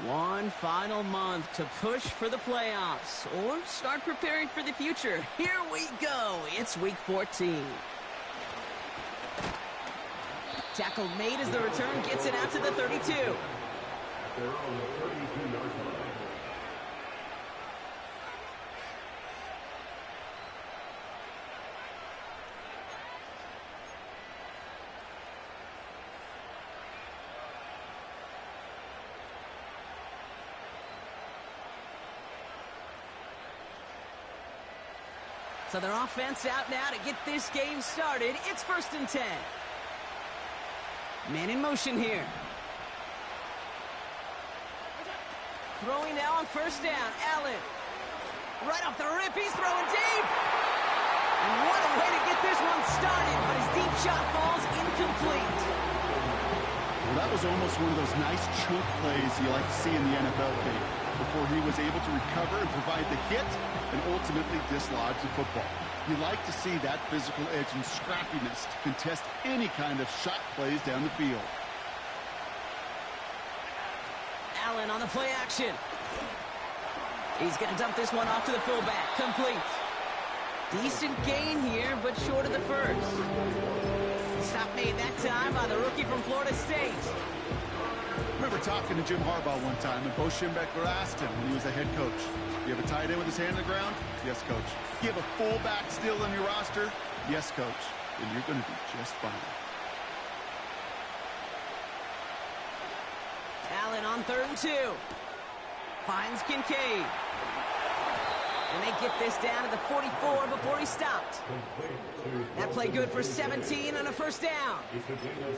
One final month to push for the playoffs or start preparing for the future. Here we go. It's week 14. Tackle made as the return gets it out to the 32. They're on the 32-yard line. So their offense out now to get this game started. It's 1st and 10. Man in motion here. Throwing now on 1st down. Allen. Right off the rip, he's throwing deep. And what a way to get this one started, but his deep shot falls incomplete. Well, that was almost one of those nice chunk plays you like to see in the NFL game, before he was able to recover and provide the hit and ultimately dislodge the football. You like to see that physical edge and scrappiness to contest any kind of shot plays down the field. Allen on the play action. He's going to dump this one off to the fullback. Complete. Decent gain here, but short of the first. Stop made that time by the rookie from Florida State. I remember talking to Jim Harbaugh one time, and Bo Schembechler asked him when he was a head coach, you have a tight end with his hand on the ground? Yes, coach. You have a fullback still on your roster? Yes, coach. Then you're going to be just fine. Allen on 3rd and 2. Finds Kincaid. And they get this down to the 44 before he stopped. That play good for 17 and a 1st down.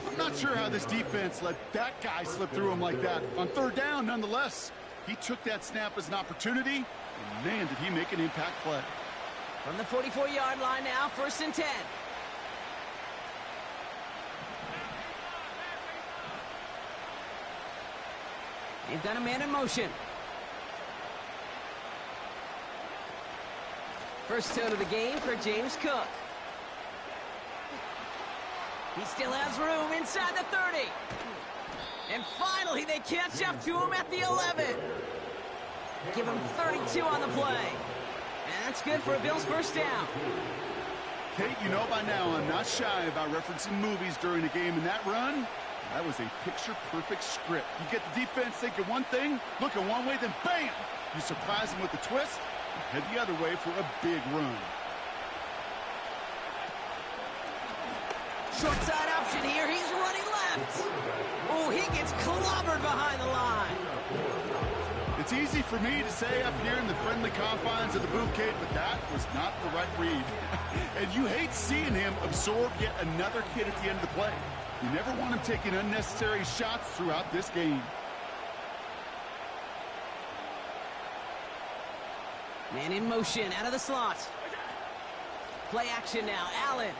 I'm not sure how this defense let that guy slip through him like that. On 3rd down, nonetheless, he took that snap as an opportunity, and man, did he make an impact play. From the 44-yard line now, 1st and 10. They've got a man in motion. First toe to the game for James Cook. He still has room inside the 30. And finally, they catch up to him at the 11. Give him 32 on the play. And that's good for a Bills 1st down. Kate, you know by now I'm not shy about referencing movies during a game, in that run, that was a picture-perfect script. You get the defense thinking one thing, looking one way, then bam! You surprise them with a twist, and head the other way for a big run. Short side option here. He's running left. Oh, he gets clobbered behind the line. It's easy for me to say up here in the friendly confines of the booth, Kate, but that was not the right read. And you hate seeing him absorb yet another hit at the end of the play. You never want him taking unnecessary shots throughout this game. Man in motion, out of the slot. Play action now, Allen.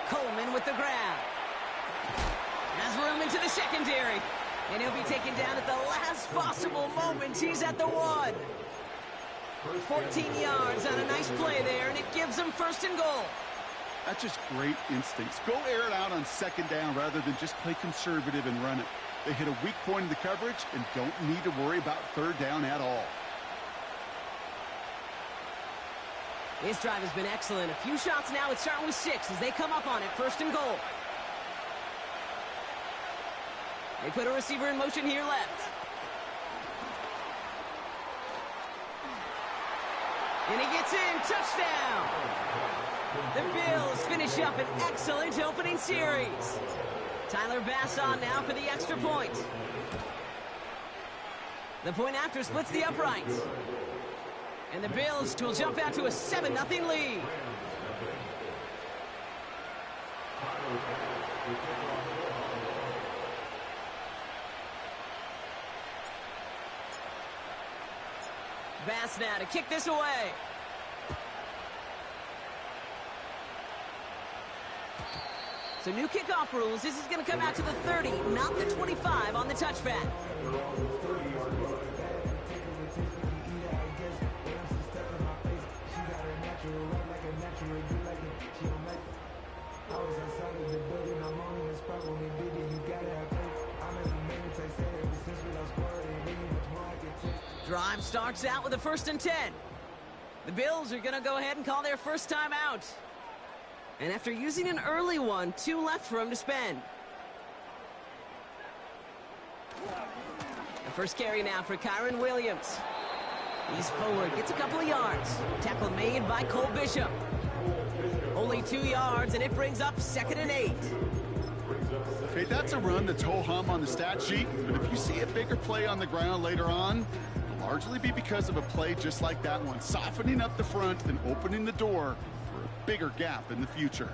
Coleman with the grab. Has room into the secondary. And he'll be taken down at the last possible moment. He's at the 1. 14 yards on a nice play there, and it gives them 1st and goal. That's just great instincts. Go air it out on 2nd down rather than just play conservative and run it. They hit a weak point in the coverage and don't need to worry about 3rd down at all. His drive has been excellent. A few shots now. It's starting with 6 as they come up on it. 1st and goal. They put a receiver in motion here left. And he gets in. Touchdown. The Bills finish up an excellent opening series. Tyler Bass on now for the extra point. The point after splits the uprights. And the Bills will jump out to a 7-0 lead. Bass now to kick this away. So new kickoff rules. This is going to come out to the 30, not the 25 on the touchback. Drive starts out with a 1st and 10. The Bills are going to go ahead and call their first time out. And after using an early one, 2 left for him to spend. The first carry now for Kyron Williams. He's forward, gets a couple of yards. Tackle made by Cole Bishop. Only 2 yards, and it brings up 2nd and 8. Okay, that's a run that's ho-hum on the stat sheet, but if you see a bigger play on the ground later on, it'll largely be because of a play just like that one, softening up the front and opening the door for a bigger gap in the future.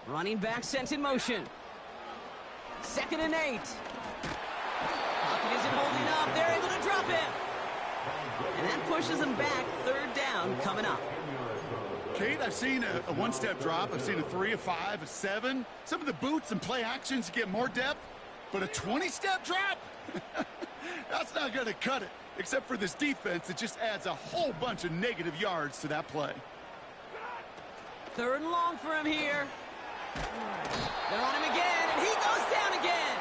Running back sent in motion. 2nd and 8. Pocket isn't holding up. They're able to drop him. And that pushes them back. 3rd down coming up. Kate, I've seen a one-step drop. I've seen a 3, a 5, a 7. Some of the boots and play actions get more depth, but a 20-step drop? That's not going to cut it, except for this defense that just adds a whole bunch of negative yards to that play. 3rd and long for him here. They're on him again, and he goes down again.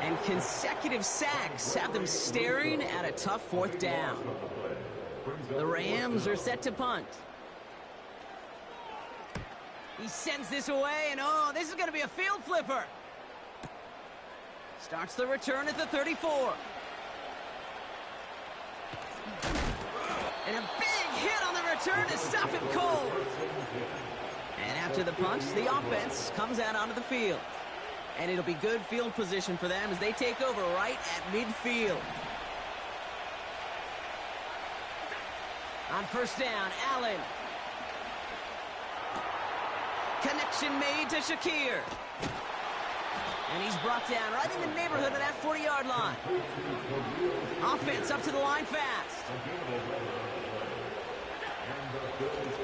And consecutive sacks have them staring at a tough 4th down. The Rams are set to punt. He sends this away, and oh, this is going to be a field flipper. Starts the return at the 34. And a big hit on the return to stop him cold. And after the punch, the offense comes out onto the field. And it'll be good field position for them as they take over right at midfield. On 1st down, Allen. Connection made to Shakir. And he's brought down right in the neighborhood of that 40-yard line. Offense up to the line fast.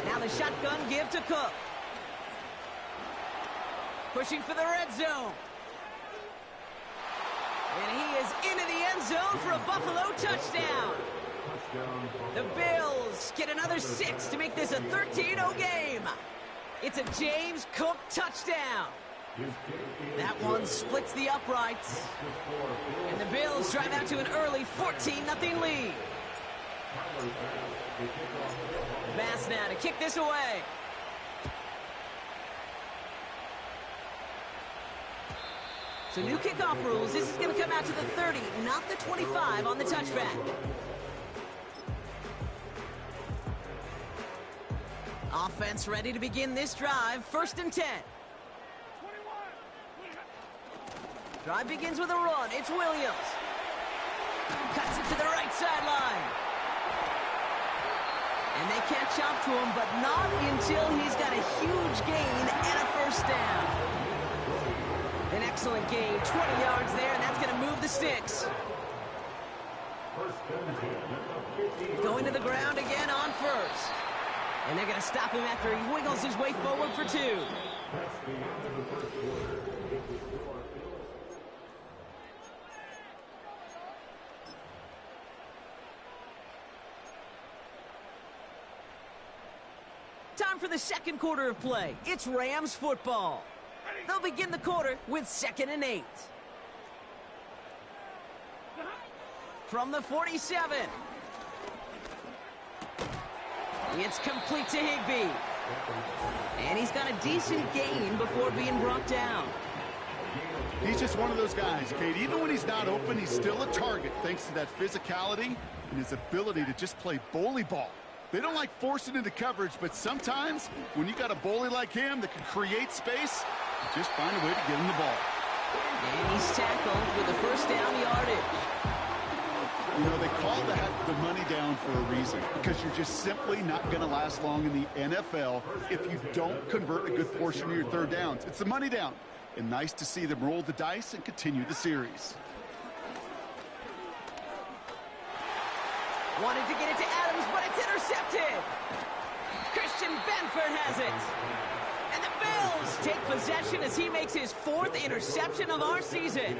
Now the shotgun give to Cook. Pushing for the red zone. And he is into the end zone for a Buffalo touchdown. The Bills get another 6 to make this a 13-0 game. It's a James Cook touchdown. That one splits the uprights. And the Bills drive out to an early 14-0 lead. Bass now to kick this away. So new kickoff rules. This is going to come out to the 30, not the 25 on the touchback. Offense ready to begin this drive. 1st and 10. Drive begins with a run. It's Williams. Cuts it to the right sideline. And they catch up to him, but not until he's got a huge gain and a 1st down. An excellent gain. 20 yards there, and that's going to move the sticks. Going to the ground again on 1st. And they're going to stop him after he wiggles his way forward for 2. Time for the 2nd quarter of play. It's Rams football. They'll begin the quarter with 2nd and 8. From the 47. It's complete to Higbee. And he's got a decent gain before being brought down. He's just one of those guys, Kate. Even when he's not open, he's still a target thanks to that physicality and his ability to just play bully ball. They don't like forcing into coverage, but sometimes when you got a bully like him that can create space, you just find a way to get him the ball. And he's tackled with the 1st down yardage. You know, they call that the money down for a reason, because you're just simply not going to last long in the NFL if you don't convert a good portion of your 3rd downs. It's the money down, and nice to see them roll the dice and continue the series. Wanted to get it to Adams, but it's intercepted. Christian Benford has it. And the Bills take possession as he makes his 4th interception of our season.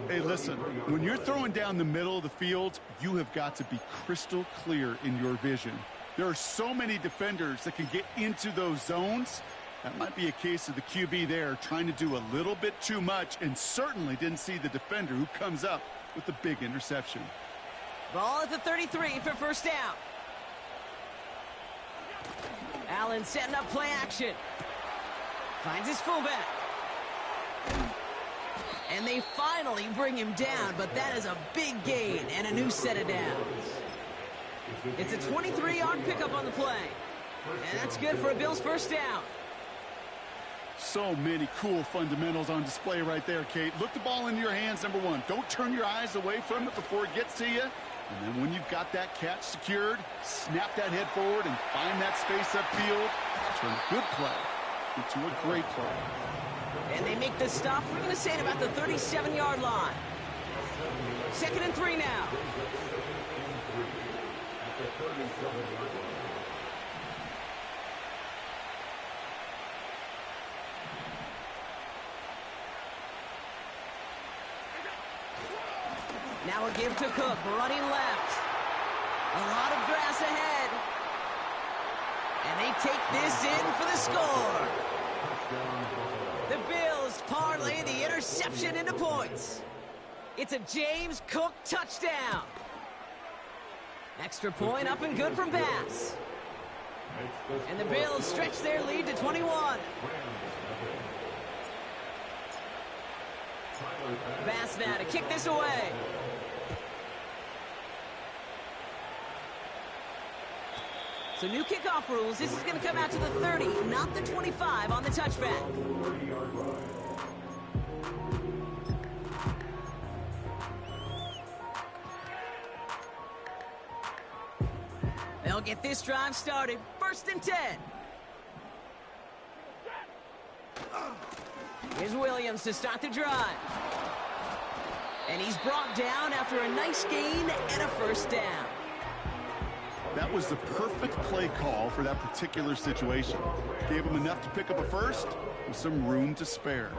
Hey, listen, when you're throwing down the middle of the field, you have got to be crystal clear in your vision. There are so many defenders that can get into those zones, That might be a case of the QB there trying to do a little bit too much and certainly didn't see the defender who comes up with the big interception. Ball at the 33 for first down. Allen setting up play action. Finds his fullback. And they finally bring him down, but that is a big gain and a new set of downs. It's a 23-yard pickup on the play. And that's good for a Bills first down. So many cool fundamentals on display right there, Kate. Look the ball into your hands, number one. Don't turn your eyes away from it before it gets to you. And then when you've got that catch secured, snap that head forward and find that space upfield to turn a good play into a great play. And they make the stop, we're going to say, at about the 37-yard line. 2nd and 3 now. Now a give to Cook, running left. A lot of grass ahead. And they take this in for the score. The Bills parlay the interception into points. It's a James Cook touchdown. Extra point up and good from Bass. And the Bills stretch their lead to 21. Bass now to kick this away. So new kickoff rules. This is going to come out to the 30, not the 25 on the touchback. They'll get this drive started. 1st and 10. Here's Williams to start the drive. And he's brought down after a nice gain and a first down. That was the perfect play call for that particular situation. Gave him enough to pick up a first with some room to spare.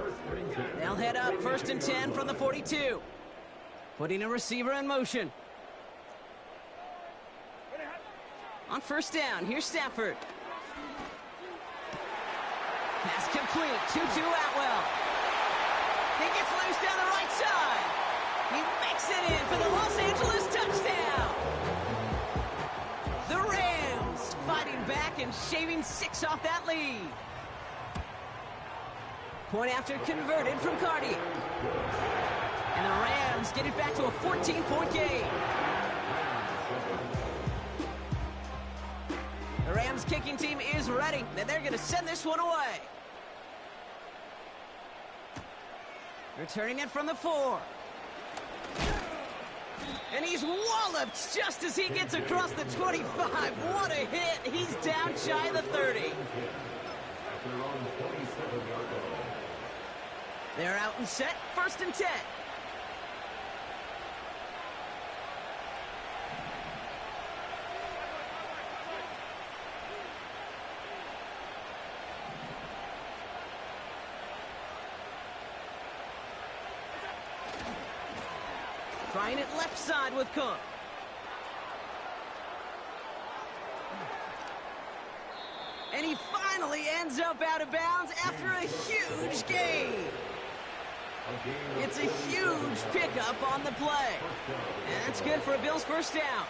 They'll head up 1st and 10 from the 42. Putting a receiver in motion. On first down, here's Stafford. Pass complete, 2-2 Atwell. He gets loose down the right side. He makes it in for the Los Angeles touchdown. The Rams fighting back and shaving 6 off that lead. Point after converted from Cardi. And the Rams get it back to a 14-point game. The Rams kicking team is ready, and they're going to send this one away. Returning it from the 4. And he's walloped just as he gets across the 25. What a hit. He's down shy of the 30. They're out and set. 1st and 10. Trying it left side with Cook. And he finally ends up out of bounds after a huge gain. It's a huge pickup on the play. And that's good for a Bills first down.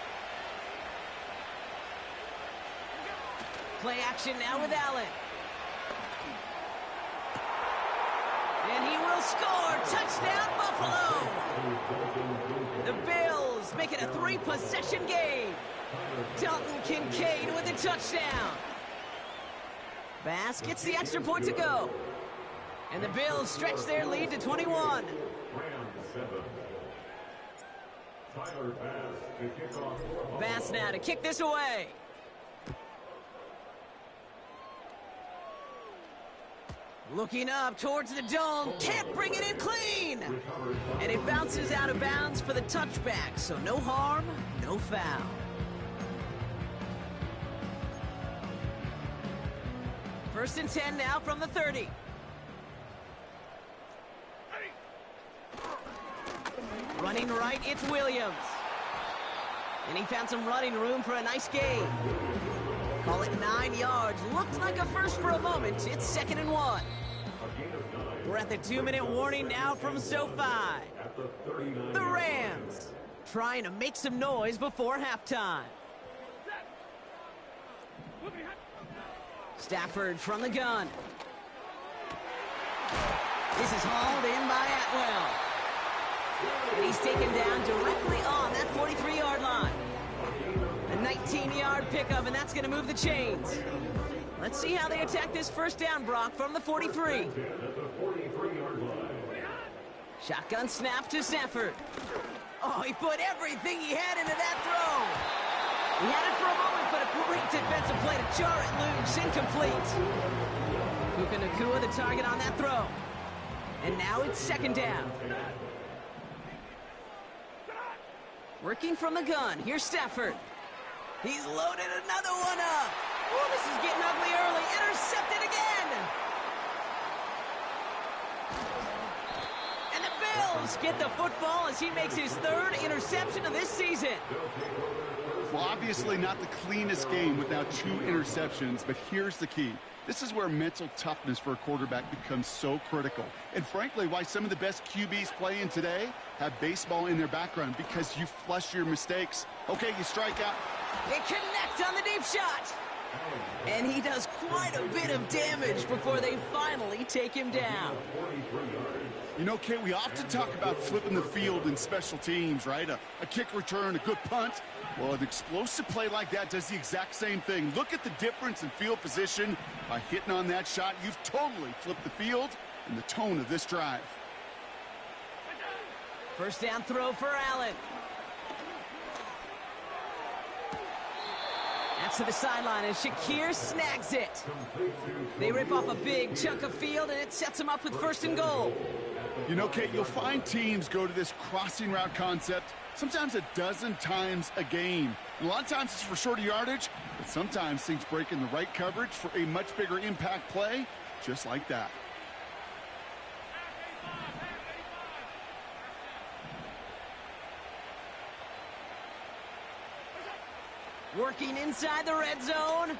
Play action now with Allen. And he will score. Touchdown, Buffalo. The Bills make it a 3-possession game. Dalton Kincaid with a touchdown. Bass gets the extra point to go. And the Bills stretch their lead to 21. Bass now to kick this away. Looking up towards the dome. Can't bring it in clean. And it bounces out of bounds for the touchback. So no harm, no foul. First and 10 now from the 30. Running right, it's Williams. And he found some running room for a nice gain. Call it 9 yards. Looked like a first for a moment. It's 2nd and 1. We're at the 2-minute warning now from SoFi. The Rams trying to make some noise before halftime. Stafford from the gun. This is hauled in by Atwell. And he's taken down directly on that 43-yard line. A 19-yard pickup, and that's going to move the chains. Let's see how they attack this first down, Brock, from the 43. Shotgun snap to Stafford. Oh, he put everything he had into that throw. He had it for a moment, but a great defensive play to jar it loose. Incomplete. Puka Nacua the target on that throw. And now it's 2nd down. Working from the gun. Here's Stafford. He's loaded another one up. Oh, this is getting ugly early. Intercepted again. And the Bills get the football as he makes his 3rd interception of this season. Well, obviously not the cleanest game without 2 interceptions, but here's the key. This is where mental toughness for a quarterback becomes so critical. And frankly, why some of the best QBs playing today have baseball in their background, because you flush your mistakes. Okay, you strike out. They connect on the deep shot. And he does quite a bit of damage before they finally take him down. You know, Kate, we often talk about flipping the field in special teams, right? A kick return, a good punt. Well, an explosive play like that does the exact same thing. Look at the difference in field position. By hitting on that shot, you've totally flipped the field and the tone of this drive. First down throw for Allen. That's to the sideline, and Shakir snags it. They rip off a big chunk of field, and it sets them up with 1st and goal. You know, Kate, you'll find teams go to this crossing route concept sometimes a dozen times a game. And a lot of times it's for shorter yardage, but sometimes things break in the right coverage for a much bigger impact play, just like that. Working inside the red zone.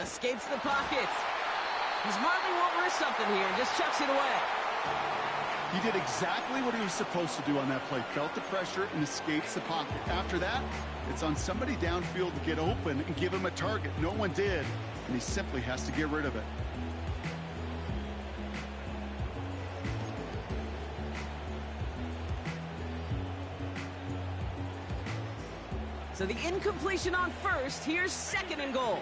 Escapes the pocket. He smartly won't risk something here and just chucks it away. He did exactly what he was supposed to do on that play. Felt the pressure and escapes the pocket. After that, it's on somebody downfield to get open and give him a target. No one did, and he simply has to get rid of it. So the incompletion on first. Here's 2nd and goal.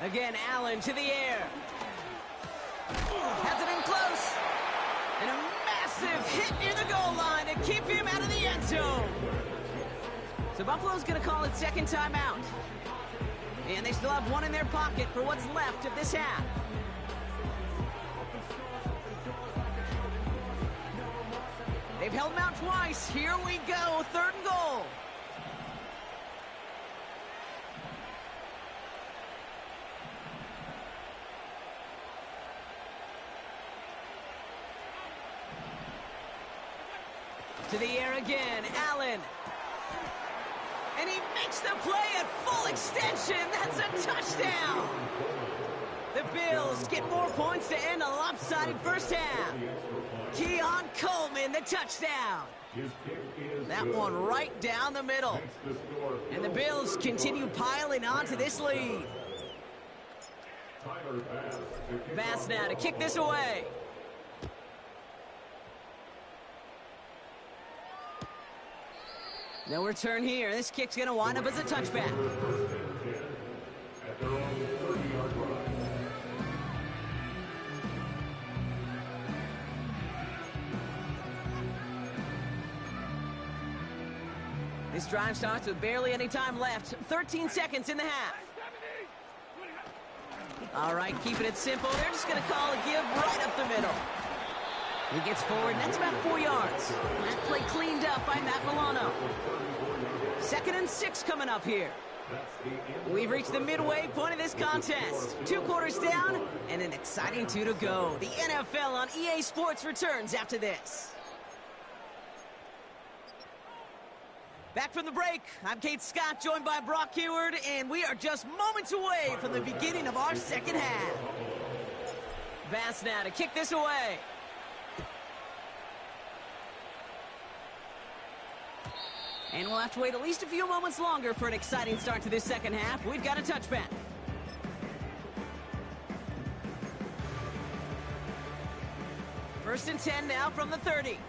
Again, Allen to the air. Has it in close. And a massive hit near the goal line to keep him out of the end zone. So Buffalo's going to call it 2nd timeout. And they still have 1 in their pocket for what's left of this half. They've held him out twice. Here we go, 3rd and goal. To the air again, Allen. And he makes the play at full extension. That's a touchdown. The Bills get more points to end a lopsided first half. Keon Coleman, the touchdown. That one right down the middle. And the Bills continue piling on to this lead. Bass now to kick this away. No return here. This kick's going to wind up as a touchback. This drive starts with barely any time left. 13 seconds in the half. All right, keeping it simple. They're just going to call a give right up the middle. He gets forward, and that's about 4 yards. That play cleaned up by Matt Milano. 2nd and 6 coming up here. We've reached the midway point of this contest. 2 quarters down and an exciting 2 to go. The NFL on EA Sports returns after this. Back from the break, I'm Kate Scott, joined by Brock Heward, and we are just moments away from the beginning of our second half. Bass now to kick this away. And we'll have to wait at least a few moments longer for an exciting start to this second half. We've got a touchback. First and 10 now from the 30.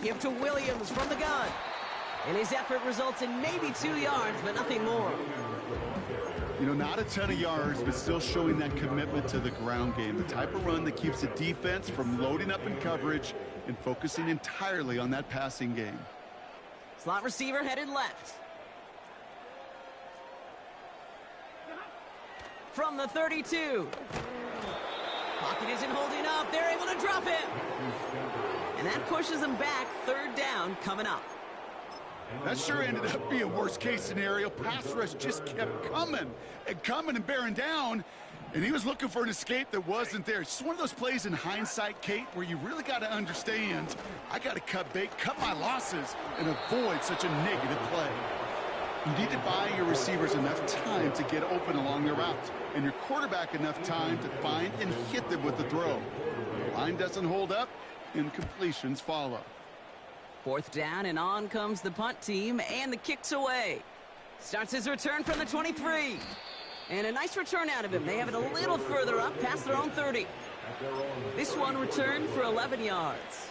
Give to Williams from the gun. And his effort results in maybe 2 yards, but nothing more. You know, not a ton of yards, but still showing that commitment to the ground game. The type of run that keeps the defense from loading up in coverage and focusing entirely on that passing game. Slot receiver headed left. From the 32. Pocket isn't holding up. They're able to drop it. And that pushes them back. 3rd down coming up. That sure ended up being a worst-case scenario. Pass rush just kept coming and bearing down, and he was looking for an escape that wasn't there. It's just one of those plays in hindsight, Kate, where you really got to understand, I got to cut bait, cut my losses, and avoid such a negative play. You need to buy your receivers enough time to get open along their route, and your quarterback enough time to find and hit them with the throw. The line doesn't hold up, and completions follow. 4th down, and on comes the punt team, and the kick's away. Starts his return from the 23. And a nice return out of him. They have it a little further up, past their own 30. This one returned for 11 yards.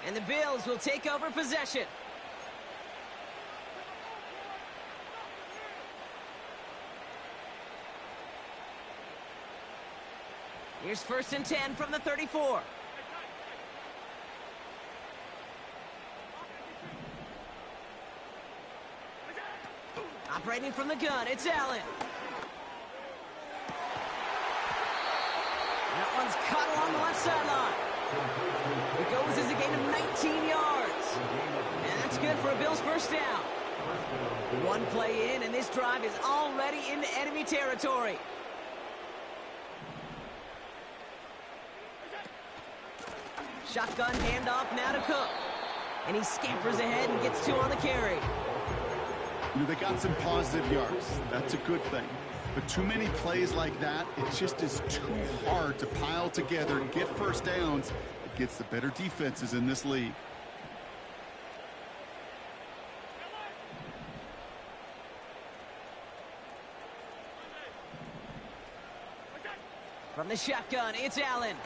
And the Bills will take over possession. Here's 1st and 10 from the 34. Operating from the gun, it's Allen. That one's caught along the left sideline. It goes as a gain of 19 yards. And that's good for a Bills 1st down. 1 play in, and this drive is already into enemy territory. Shotgun handoff now to Cook. And he scampers ahead and gets 2 on the carry. You know, they got some positive yards. That's a good thing. But too many plays like that, it just is too hard to pile together and get 1st downs against the better defenses in this league. From the shotgun, it's Allen.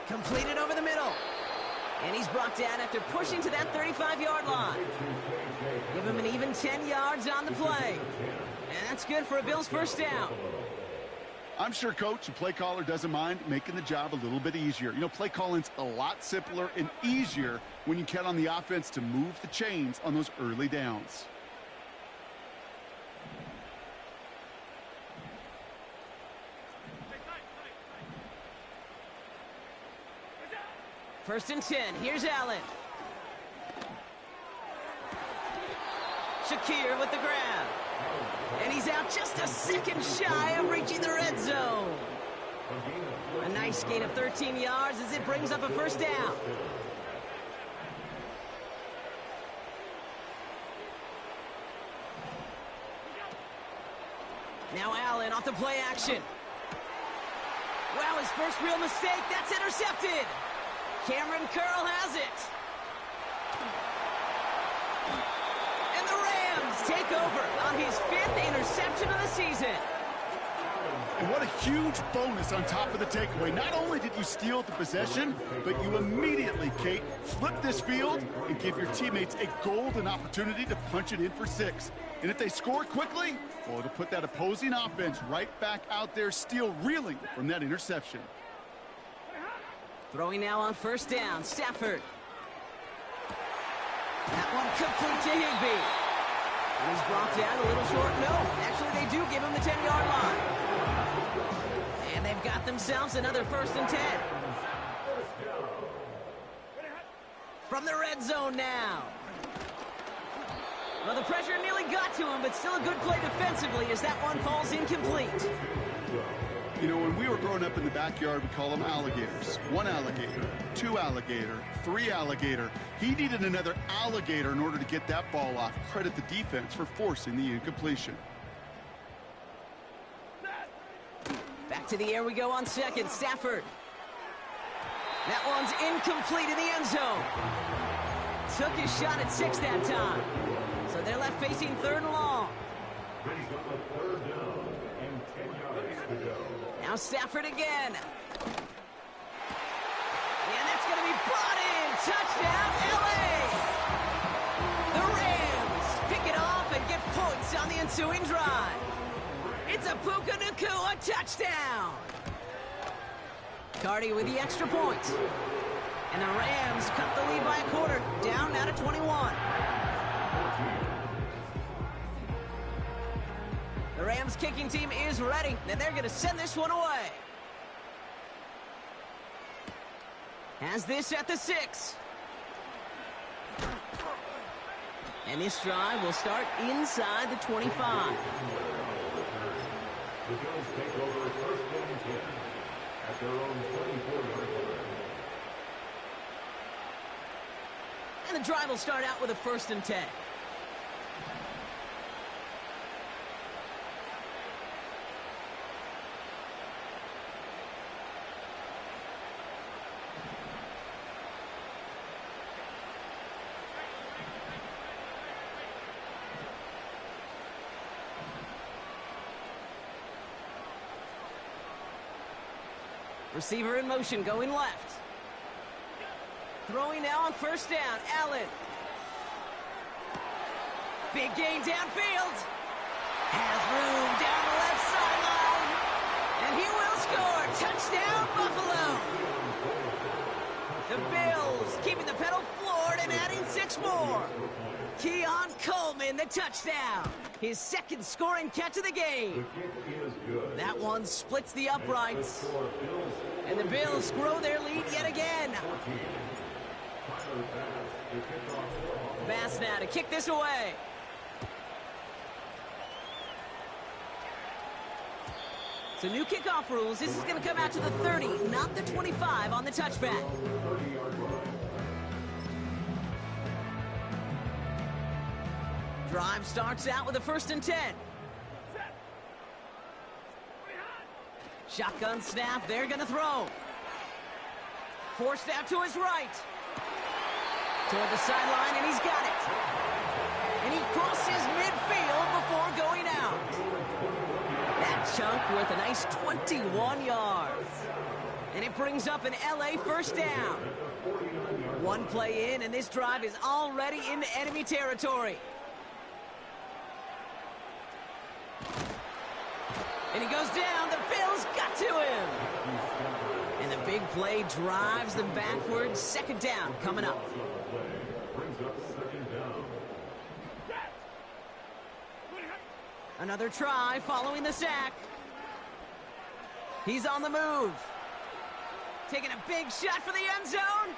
Completed over the middle. And he's brought down after pushing to that 35-yard line. Give him an even 10 yards on the play. And that's good for a Bills 1st down. I'm sure coach and play caller doesn't mind making the job a little bit easier. You know, play calling's a lot simpler and easier when you count on the offense to move the chains on those early downs. First and 10, here's Allen. Shakir with the grab. And he's out just a second shy of reaching the red zone. A nice gain of 13 yards as it brings up a 1st down. Now Allen off the play action. Wow, his first real mistake. That's intercepted. Cameron Curl has it. And the Rams take over on his 5th interception of the season. And what a huge bonus on top of the takeaway. Not only did you steal the possession, but you immediately, Kate, flip this field and give your teammates a golden opportunity to punch it in for 6. And if they score quickly, well, it'll put that opposing offense right back out there, still reeling from that interception. Throwing now on 1st down, Stafford. That one complete to Higbee. And he's brought down a little short. No, actually they do give him the 10-yard line. And they've got themselves another 1st and 10. From the red zone now. Well, the pressure nearly got to him, but still a good play defensively as that one falls incomplete. You know, when we were growing up in the backyard, we call them alligators. One alligator, two alligator, three alligator. He needed another alligator in order to get that ball off. Credit the defense for forcing the incompletion. Back to the air we go on second. Stafford. That one's incomplete in the end zone. Took his shot at 6 that time. So they're left facing 3rd and long. Brings up a 3rd down and 10 yards to go. Now Stafford again. And that's going to be brought in. Touchdown, LA! The Rams pick it off and get points on the ensuing drive. It's a Puka Nacua touchdown. Cardi with the extra point. And the Rams cut the lead by a quarter, down now to 21. The Rams kicking team is ready, and they're going to send this one away. Has this at the 6. And this drive will start inside the 25. The Bills take over 1st and 10 at their own 24-yard line. And the drive will start out with a 1st and 10. Receiver in motion, going left. Throwing now on 1st down, Allen. Big gain downfield. Has room down the left sideline. And he will score. Touchdown, Buffalo. The Bills keeping the pedal floored and adding 6 more. Keon Coleman, the touchdown. His 2nd scoring catch of the game. That one splits the uprights. And the Bills grow their lead yet again. Bass now to kick this away. So new kickoff rules. This is going to come out to the 30, not the 25 on the touchback. Drive starts out with a 1st and 10. Shotgun snap, they're going to throw. Forced out to his right. Toward the sideline, and he's got it. And he crosses midfield before going out. That chunk worth a nice 21 yards. And it brings up an LA 1st down. One play in, and this drive is already into enemy territory. And he goes down. The Bills got to him. And the big play drives them backwards. 2nd down coming up. Another try following the sack. He's on the move. Taking a big shot for the end zone.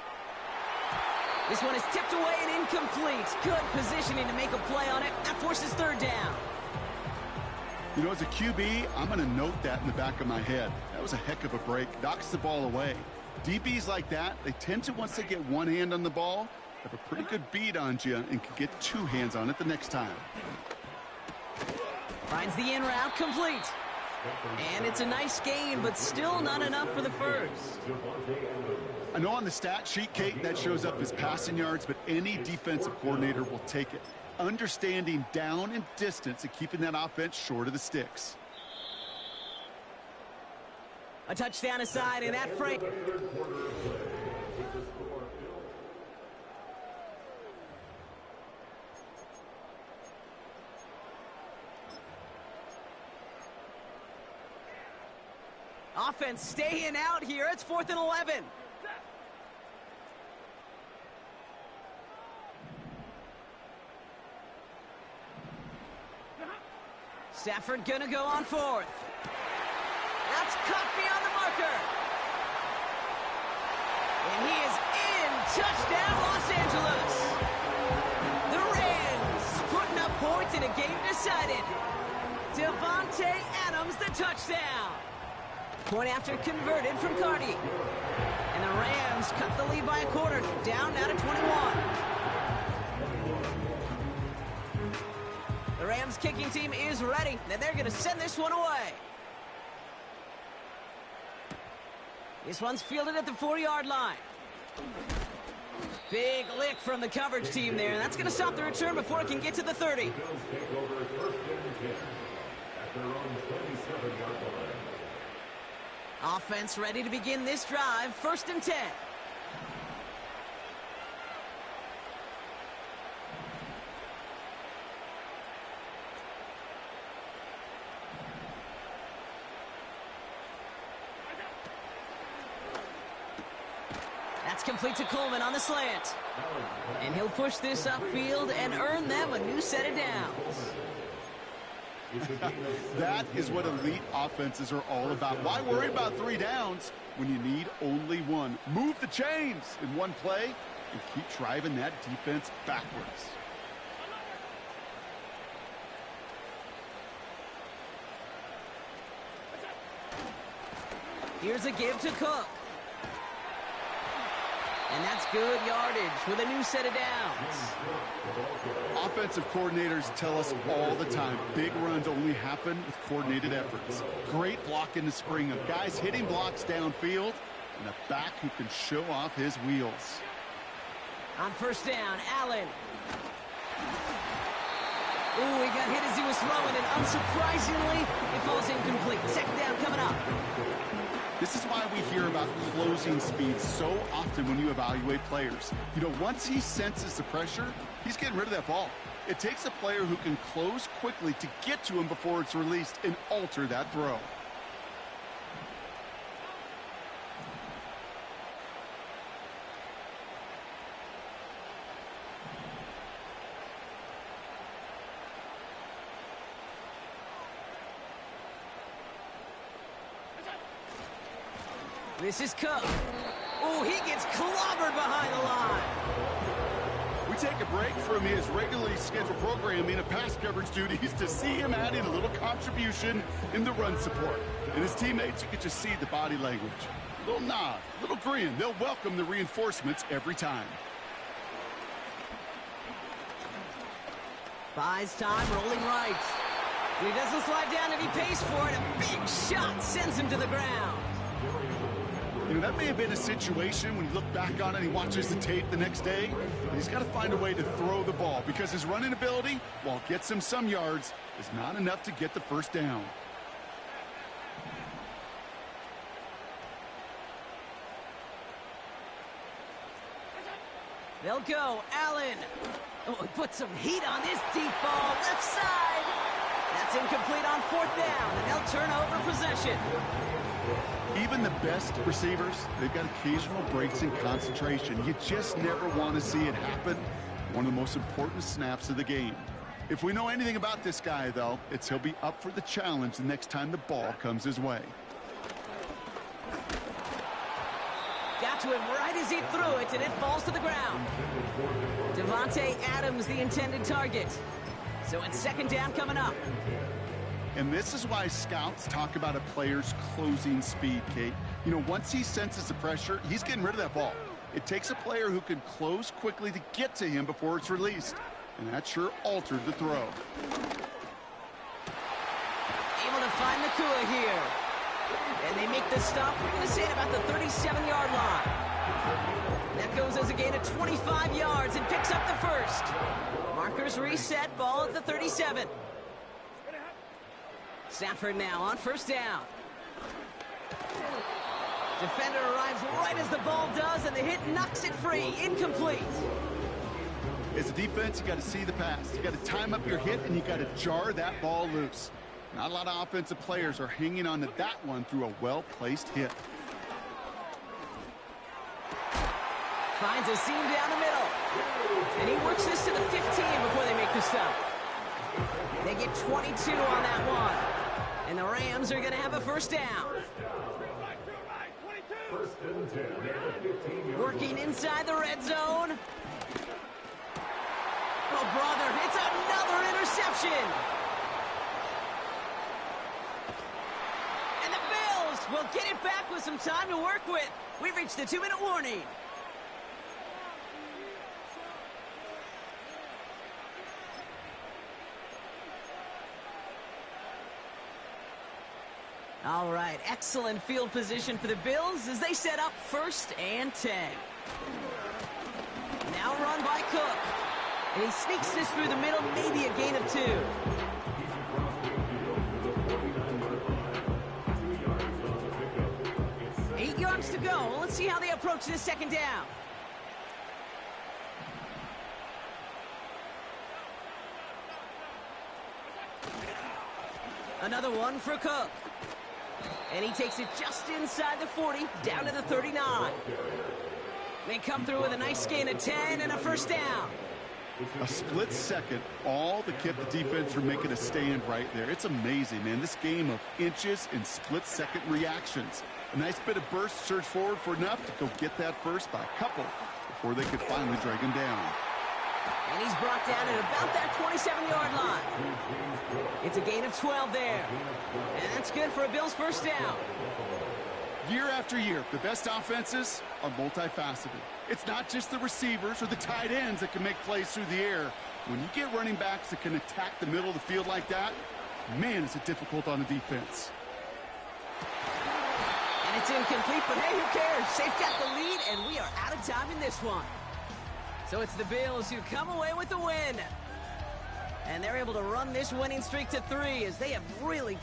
This one is tipped away and incomplete. Good positioning to make a play on it. That forces 3rd down. You know, as a QB, I'm going to note that in the back of my head. That was a heck of a break. Knocks the ball away. DBs like that, they tend to, once they get one hand on the ball, have a pretty good beat on you and can get 2 hands on it the next time. Finds the in route complete. And it's a nice gain, but still not enough for the 1st. I know on the stat sheet, Kate, that shows up as passing yards, but any defensive coordinator will take it. Understanding down and distance and keeping that offense short of the sticks. A touchdown aside in that frame. Offense staying out here. It's 4th and 11. Stafford gonna go on 4th. That's caught beyond the marker. And he is in Touchdown, Los Angeles. The Rams putting up points in a game decided. Davante Adams, the touchdown. Point after converted from Cardi. And the Rams cut the lead by a quarter, down now to 21. The Rams kicking team is ready, and they're going to send this one away. This one's fielded at the 4-yard line. Big lick from the coverage team there, and that's going to stop the return before it can get to the 30. Offense ready to begin this drive, 1st and 10. That's complete to Coleman on the slant. And he'll push this upfield and earn them a new set of downs. That is what elite offenses are all about. Why worry about 3 downs when you need only 1? Move the chains in one play and keep driving that defense backwards. Here's a give to Cook. And that's good yardage with a new set of downs. Offensive coordinators tell us all the time, big runs only happen with coordinated efforts. Great block in the spring of guys hitting blocks downfield and a back who can show off his wheels. On 1st down, Allen. Ooh, he got hit as he was throwing, and unsurprisingly, it falls incomplete. 2nd down coming up. This is why we hear about closing speed so often when you evaluate players. You know, once he senses the pressure, he's getting rid of that ball. It takes a player who can close quickly to get to him before it's released and alter that throw. This is Cook. Oh, he gets clobbered behind the line. We take a break from his regularly scheduled programming of pass coverage duties to see him adding a little contribution in the run support. And his teammates, you can just see the body language. A little nod, a little grin. They'll welcome the reinforcements every time. Buys time, rolling right. He doesn't slide down and he pays for it. A big shot sends him to the ground. You know, that may have been a situation when you look back on it and he watches the tape the next day. He's got to find a way to throw the ball because his running ability, while it gets him some yards, is not enough to get the 1st down. They'll go. Allen. Oh, he put some heat on this deep ball. Left side. That's incomplete on 4th down, and they'll turn over possession. Even the best receivers, they've got occasional breaks in concentration. You just never want to see it happen. One of the most important snaps of the game. If we know anything about this guy, though, it's he'll be up for the challenge the next time the ball comes his way. Got to him right as he threw it, and it falls to the ground. Davante Adams, the intended target. So it's 2nd down coming up. And this is why scouts talk about a player's closing speed, Kate. You know, once he senses the pressure, he's getting rid of that ball. It takes a player who can close quickly to get to him before it's released. And that sure altered the throw. Able to find Nakua here. And they make the stop. We're going to say it about the 37-yard line. That goes as a gain of 25 yards and picks up the 1st. Markers reset, ball at the 37. Stafford now on 1st down. Defender arrives right as the ball does, and the hit knocks it free. Incomplete. As a defense, you got to see the pass. You got to time up your hit, and you got to jar that ball loose. Not a lot of offensive players are hanging on to that one through a well-placed hit. Finds a seam down the middle. And he works this to the 15 before they make the stop. They get 22 on that one. And the Rams are going to have a 1st down. First and 10 at the 15-yard Working line. inside the red zone. Oh, brother, it's another interception. And the Bills will get it back with some time to work with. We've reached the 2-minute warning. All right, excellent field position for the Bills as they set up 1st and 10. Now run by Cook. And he sneaks this through the middle, maybe a gain of 2. He's across midfield to the 49-yard line. 2 yards on the pickup. It's 8 yards to go. Let's see how they approach this 2nd down. Another one for Cook. And he takes it just inside the 40, down to the 39. They come through with a nice gain of 10 and a 1st down. A split second, all that kept the defense from making a stand right there. It's amazing, man. This game of inches and split-second reactions. A nice bit of burst, surge forward for enough to go get that first by a couple before they could finally drag him down. And he's brought down at about that 27-yard line. It's a gain of 12 there. And that's good for a Bills 1st down. Year after year, the best offenses are multifaceted. It's not just the receivers or the tight ends that can make plays through the air. When you get running backs that can attack the middle of the field like that, man, is it difficult on the defense. And it's incomplete, but hey, who cares? They've got the lead, and we are out of time in this one. So it's the Bills who come away with the win. And they're able to run this winning streak to 3 as they have really